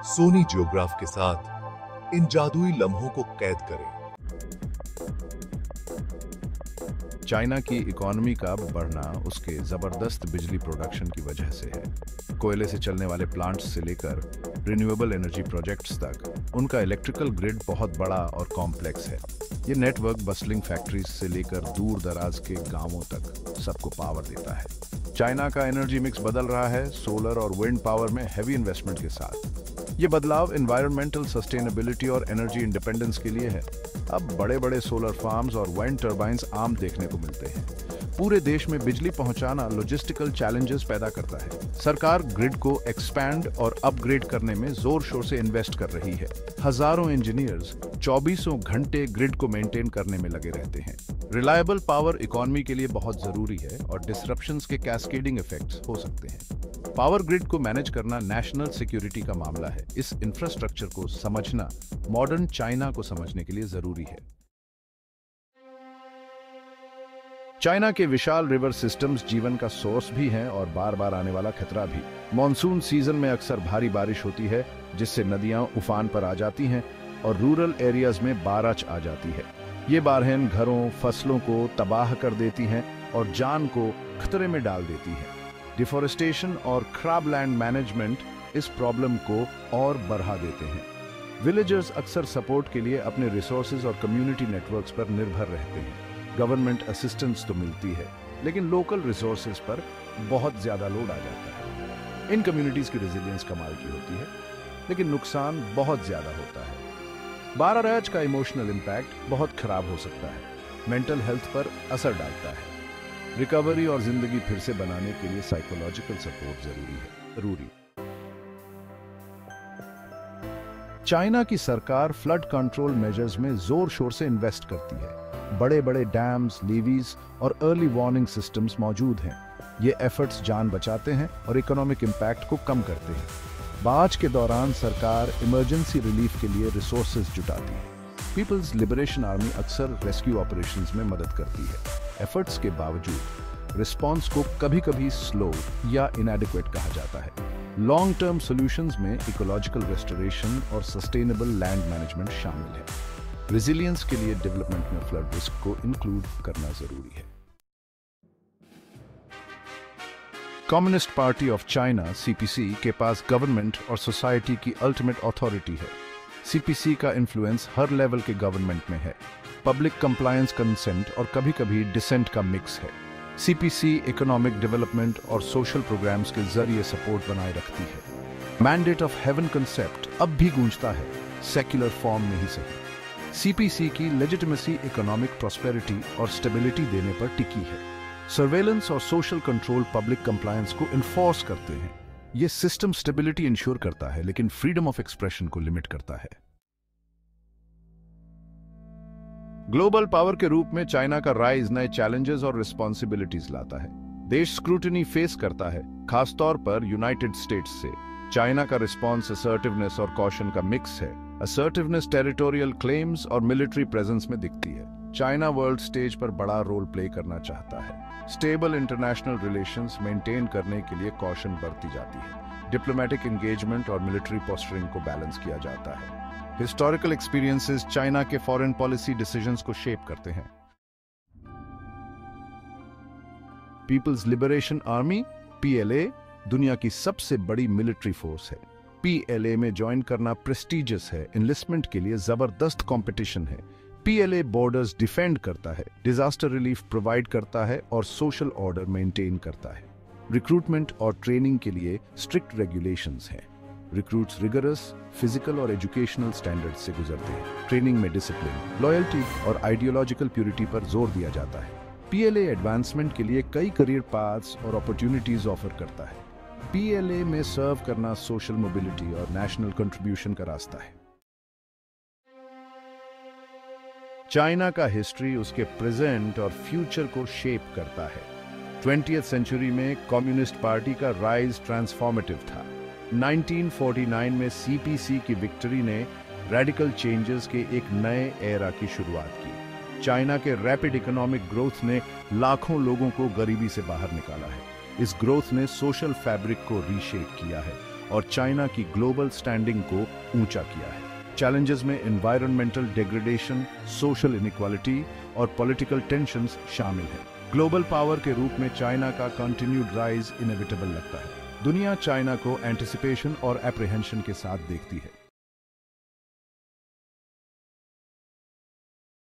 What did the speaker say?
सोनी जियोग्राफ के साथ इन जादुई लम्हों को कैद करें। चाइना की इकोनॉमी का बढ़ना उसके जबरदस्त बिजली प्रोडक्शन की वजह से है। कोयले से चलने वाले प्लांट्स से लेकर रिन्यूएबल एनर्जी प्रोजेक्ट्स तक उनका इलेक्ट्रिकल ग्रिड बहुत बड़ा और कॉम्प्लेक्स है। ये नेटवर्क बस्लिंग फैक्ट्रीज से लेकर दूर दराज के गांवों तक सबको पावर देता है। चाइना का एनर्जी मिक्स बदल रहा है सोलर और विंड पावर में हैवी इन्वेस्टमेंट के साथ। ये बदलाव एनवायरमेंटल सस्टेनेबिलिटी और एनर्जी इंडिपेंडेंस के लिए है। अब बड़े बड़े सोलर फार्म्स और विंड टर्बाइंस आम देखने को मिलते हैं। पूरे देश में बिजली पहुंचाना लॉजिस्टिकल चैलेंजेस पैदा करता है। सरकार ग्रिड को एक्सपैंड और अपग्रेड करने में जोर शोर से इन्वेस्ट कर रही है। हजारों इंजीनियर्स 24 घंटे ग्रिड को मेंटेन करने में लगे रहते हैं। रिलायबल पावर इकोनॉमी के लिए बहुत जरूरी है और डिसरप्शंस के कैस्केडिंग इफेक्ट्स हो सकते हैं। पावर ग्रिड को मैनेज करना नेशनल सिक्योरिटी का मामला है। इस इंफ्रास्ट्रक्चर को समझना मॉडर्न चाइना को समझने के लिए जरूरी है। चाइना के विशाल रिवर सिस्टम्स जीवन का सोर्स भी हैं और बार बार आने वाला खतरा भी। मॉनसून सीजन में अक्सर भारी बारिश होती है जिससे नदियां उफान पर आ जाती हैं और रूरल एरियाज में बारिश आ जाती है। ये बारहें घरों फसलों को तबाह कर देती हैं और जान को खतरे में डाल देती हैं। डिफोरेस्टेशन और क्रैबलैंड मैनेजमेंट इस प्रॉब्लम को और बढ़ा देते हैं। विलेजर्स अक्सर सपोर्ट के लिए अपने रिसोर्सेज और कम्युनिटी नेटवर्क्स पर निर्भर रहते हैं। गवर्नमेंट असिस्टेंस तो मिलती है लेकिन लोकल रिसोर्सेज पर बहुत ज्यादा लोड आ जाता है। इन कम्युनिटीज की रेजिलियंस कमाल की होती है लेकिन नुकसान बहुत ज्यादा होता है। बाराराज का इमोशनल इम्पैक्ट बहुत खराब हो सकता है, मेंटल हेल्थ पर असर डालता है। रिकवरी और जिंदगी फिर से बनाने के लिए साइकोलॉजिकल सपोर्ट जरूरी। चाइना की सरकार फ्लड कंट्रोल मेजर्स में जोर शोर से इन्वेस्ट करती है। बड़े बड़े डैम्स, लीवीज और अर्ली वार्निंग सिस्टम्स मौजूद हैं। ये एफर्ट्स जान बचाते हैं और इकोनॉमिक इम्पैक्ट को कम करते हैं। बाढ़ के दौरान सरकार इमरजेंसी रिलीफ के लिए रिसोर्सेज जुटाती है। पीपल्स लिबरेशन आर्मी अक्सर रेस्क्यू ऑपरेशंस में मदद करती है। एफर्ट्स के बावजूद रिस्पॉन्स को कभी कभी स्लो या इनएडिक्वेट कहा जाता है। लॉन्ग टर्म सॉल्यूशंस में इकोलॉजिकल रेस्टोरेशन और सस्टेनेबल लैंड मैनेजमेंट शामिल है। रेजिलियंस के लिए डेवलपमेंट में फ्लड रिस्क को इंक्लूड करना जरूरी है। Communist party of China CPC के पास गवर्नमेंट और सोसाइटी की अल्टीमेट अथॉरिटी है। सीपीसी का इन्फ्लुएंस हर लेवल के गवर्नमेंट में है। पब्लिक कंप्लायंस, कंसेंट और कभी-कभी डिसेंट का मिक्स है। सीपीसी इकोनॉमिक डेवलपमेंट और सोशल प्रोग्राम्स के जरिए सपोर्ट बनाए रखती है। मैंडेट ऑफ हेवन कंसेप्ट अब भी गूंजता है, सेक्युलर फॉर्म में ही सही। सीपीसी की लेजिटिमेसी इकोनॉमिक प्रॉस्पेरिटी और स्टेबिलिटी देने पर टिकी है। सर्वेलेंस और सोशल कंट्रोल पब्लिक कंप्लायंस को इन्फोर्स करते हैं। यह सिस्टम स्टेबिलिटी इंश्योर करता है लेकिन फ्रीडम ऑफ एक्सप्रेशन को लिमिट करता है। ग्लोबल पावर के रूप में चाइना का राइज नए चैलेंजेस और रिस्पॉन्सिबिलिटीज लाता है। देश स्क्रूटिनी फेस करता है, खासतौर पर यूनाइटेड स्टेट्स से। चाइना का रिस्पॉन्स असर्टिवनेस और कॉशन का मिक्स है। असर्टिवनेस टेरिटोरियल क्लेम्स और मिलिट्री प्रेजेंस में दिखती है। चाइना वर्ल्ड स्टेज पर बड़ा रोल प्ले करना चाहता है। स्टेबल इंटरनेशनल रिलेशंस मेंटेन करने के लिए कॉशन बरती जाती है। डिप्लोमेटिक एंगेजमेंट और मिलिट्री पोस्चरिंग को बैलेंस किया जाता है। हिस्टोरिकल एक्सपीरियंसेस चाइना के फॉरेन पॉलिसी डिसीजंस को शेप करते हैं। पीपल्स लिबरेशन आर्मी पीएलए दुनिया की सबसे बड़ी मिलिट्री फोर्स है। पीएलए में ज्वाइन करना प्रेस्टिजियस है। इनलिस्टमेंट के लिए जबरदस्त कंपटीशन है। पीएलए बॉर्डर्स डिफेंड करता है, डिजास्टर रिलीफ प्रोवाइड करता है और सोशल ऑर्डर मेंटेन करता है। रिक्रूटमेंट और ट्रेनिंग के लिए स्ट्रिक्ट रेगुलेशंस हैं। रिक्रूट्स रिगरस फिजिकल और एजुकेशनल स्टैंडर्ड्स से गुजरते हैं। ट्रेनिंग में डिसिप्लिन, लॉयल्टी और आइडियोलॉजिकल प्योरिटी पर जोर दिया जाता है। पीएलए एडवांसमेंट के लिए कई करियर पाथ्स और अपॉर्चुनिटीज ऑफर करता है। पीएलए में सर्व करना सोशल मोबिलिटी और नेशनल कंट्रीब्यूशन का रास्ता है। चाइना का हिस्ट्री उसके प्रेजेंट और फ्यूचर को शेप करता है। 20th सेंचुरी में कम्युनिस्ट पार्टी का राइज ट्रांसफॉर्मेटिव था। 1949 में सीपीसी की विक्ट्री ने रेडिकल चेंजेस के एक नए एरा की शुरुआत की। चाइना के रैपिड इकोनॉमिक ग्रोथ ने लाखों लोगों को गरीबी से बाहर निकाला है। इस ग्रोथ ने सोशल फैब्रिक को रीशेप किया है और चाइना की ग्लोबल स्टैंडिंग को ऊंचा किया है। चैलेंजेस में एनवायरमेंटल डिग्रेडेशन, सोशल इनइक्वालिटी और पॉलिटिकल टेंशंस शामिल हैं। ग्लोबल पावर के रूप में चाइना का कंटिन्यूड राइज इनएविटेबल लगता है। दुनिया चाइना को एंटिसिपेशन और एप्रीहेंशन के साथ देखती है।